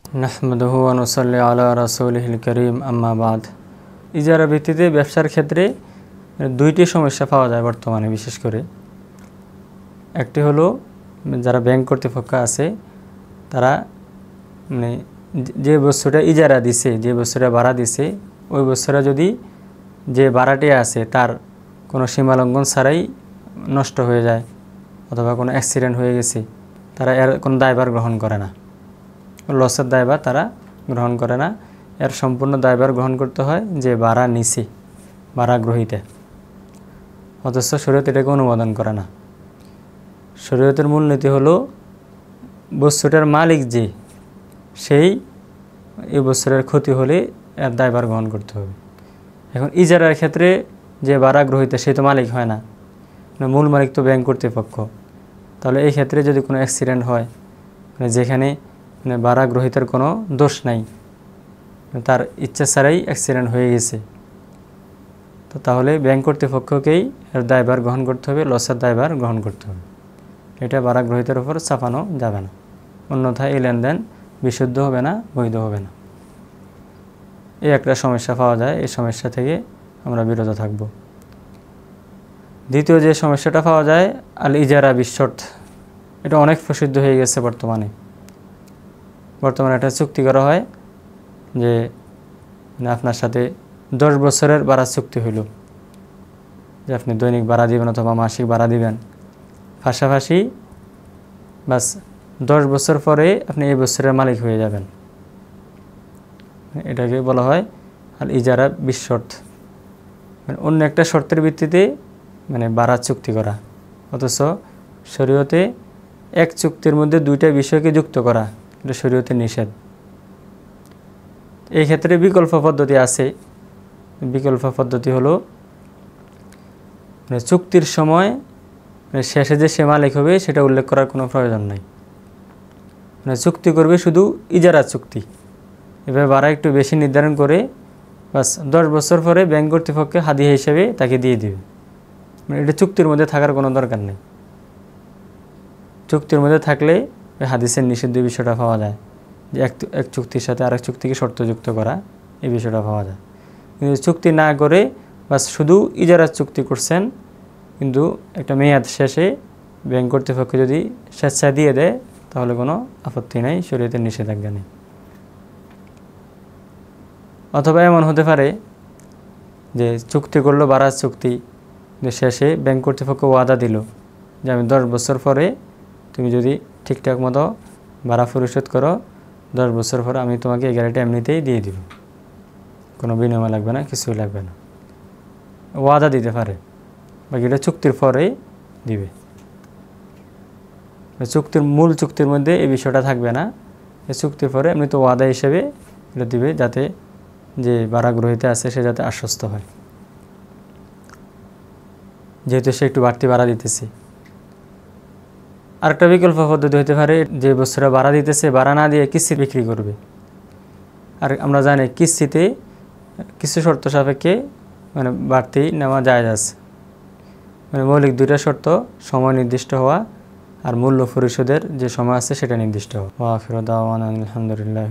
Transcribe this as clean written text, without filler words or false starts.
নাহমাদুহু ওয়া নুসাল্লি আলা রাসূলিহিল কারীম আম্মা বাদ। ইজারা ভিত্তিতে ব্যবসার ক্ষেত্রে দুইটি সমস্যা পাওয়া যায় বর্তমানে। বিশেষ করে একটি হলো যারা ব্যাংক কর্তৃপক্ষ আছে তারা মানে যে বস্তুটা ইজারা দিছে, যে বস্তুটা ভাড়া দিছে, ওই বস্তুটা যদি যে ভাড়াটি আছে তার কোনো সীমালঙ্ঘন ছাড়াই নষ্ট হয়ে যায় অথবা কোনো অ্যাক্সিডেন্ট হয়ে গেছে, তারা এর কোনো দায়ভার গ্রহণ করে না। লসের দায়ভার তারা গ্রহণ করে না। এর সম্পূর্ণ দায়ভার গ্রহণ করতে হয় যে ভাড়া নিছে, ভাড়া গ্রহীতা। অথচ শরীয়ত এটাকে অনুমোদন করে না। শরীয়তের মূলনীতি হলো বস্তুটার মালিক যে, সেই এই বস্তুটার ক্ষতি হলে এর দায়ভার গ্রহণ করতে হবে। এখন ইজারার ক্ষেত্রে যে ভাড়া গ্রহীতা সে তো মালিক হয় না, মূল মালিক তো ব্যাংক কর্তৃপক্ষ। তাহলে এই ক্ষেত্রে যদি কোনো অ্যাক্সিডেন্ট হয়, যেখানে ভাড়া গ্রহীতার কোনো দোষ নাই, তার ইচ্ছা ছাড়াই অ্যাক্সিডেন্ট হয়ে গেছে, তো তাহলে ব্যাংক কর্তৃপক্ষকেই এর দায়ভার গ্রহণ করতে হবে, লসের দায়ভার গ্রহণ করতে হবে। এটা ভাড়া গ্রহীতার উপর চাপানো যাবে না, অন্যথায় এই লেনদেন বিশুদ্ধ হবে না, বৈধ হবে না। এই একটা সমস্যা পাওয়া যায়, এই সমস্যা থেকে আমরা বিরত থাকব। দ্বিতীয় যে সমস্যাটা পাওয়া যায় আল ইজারা বিশর্ত, এটা অনেক প্রসিদ্ধ হয়ে গেছে বর্তমানে। একটা চুক্তি করা হয় যে আপনার সাথে 10 বছরের ভাড়া চুক্তি হইল, যে আপনি দৈনিক ভাড়া দিবেন অথবা মাসিক ভাড়া দিবেন, পাশাপাশি বাস 10 বছর পরে আপনি এই বছরের মালিক হয়ে যাবেন। এটাকে বলা হয় আল ইজারা বিশর্ত, অন্য একটা শর্তের ভিত্তিতে ভাড়া চুক্তি করা। অথচ শরীয়তে এক চুক্তির মধ্যে দুইটা বিষয়কে যুক্ত করা এটা শরীয়তে নিষেধ। এই ক্ষেত্রে বিকল্প পদ্ধতি আছে। বিকল্প পদ্ধতি হলো চুক্তির সময় শেষে যে সে মালিক হবে সেটা উল্লেখ করার কোনো প্রয়োজন নাই। চুক্তি করবে শুধু ইজারা চুক্তি, এভাবে ভাড়া একটু বেশি নির্ধারণ করে বাস 10 বছর পরে ব্যাংক কর্তৃপক্ষকে হাদিয়া হিসেবে তাকে দিয়ে দিবে। এটা চুক্তির মধ্যে থাকার কোনো দরকার নেই। চুক্তির মধ্যে থাকলে হাদিসের নিষিদ্ধ বিষয়টা পাওয়া যায়, যে এক চুক্তির সাথে আরেক চুক্তিকে শর্তযুক্ত করা, এই বিষয়টা পাওয়া যায়। কিন্তু চুক্তি না করে বাস শুধু ইজারা চুক্তি করছেন, কিন্তু একটা মেয়াদ শেষে ব্যাংক কর্তৃপক্ষ যদি স্বেচ্ছা দিয়ে দেয় তাহলে কোনো আপত্তি নেই, শরীয়তের নিষেধাজ্ঞা নেই। অথবা এমন হতে পারে যে চুক্তি করলো ভাড়ার চুক্তি, শেষে ব্যাংক কর্তৃপক্ষ ওয়াদা দিল যে আমি 10 বছর পরে তুমি যদি ঠিকঠাক মতো ভাড়া পরিশোধ করো, 10 বছর পরে আমি তোমাকে এই গাড়িটা এমনিতেই দিয়ে দিব, কোনো বিনিময় লাগবে না, কিছুই লাগবে না। ওয়াদা দিতে পারে, বাকিটা চুক্তির পরেই দিবে। মূল চুক্তির মধ্যে এই বিষয়টা থাকবে না, এই চুক্তির পরে এমনি তো ওয়াদা হিসেবে এটা দিবে, যাতে যে ভাড়া গ্রহীতা আছে সে যাতে আশ্বস্ত হয়, যেহেতু সে একটু বাড়তি ভাড়া দিতেছে। আরেকটা বিকল্প পদ্ধতি হতে পারে, যে বস্তুটা ভাড়া দিতেছে ভাড়া না দিয়ে কিস্তি বিক্রি করবে। আর আমরা জানি কিস্তিতে কিছু শর্ত সাপেক্ষে বাড়তি নেওয়া জায়েজ আছে। মৌলিক দুইটা শর্ত, সময় নির্দিষ্ট হওয়া আর মূল্য পরিশোধের যে সময় আছে সেটা নির্দিষ্ট হওয়া। ওয়া আখিরু দাওয়ানা আলহামদুলিল্লাহ।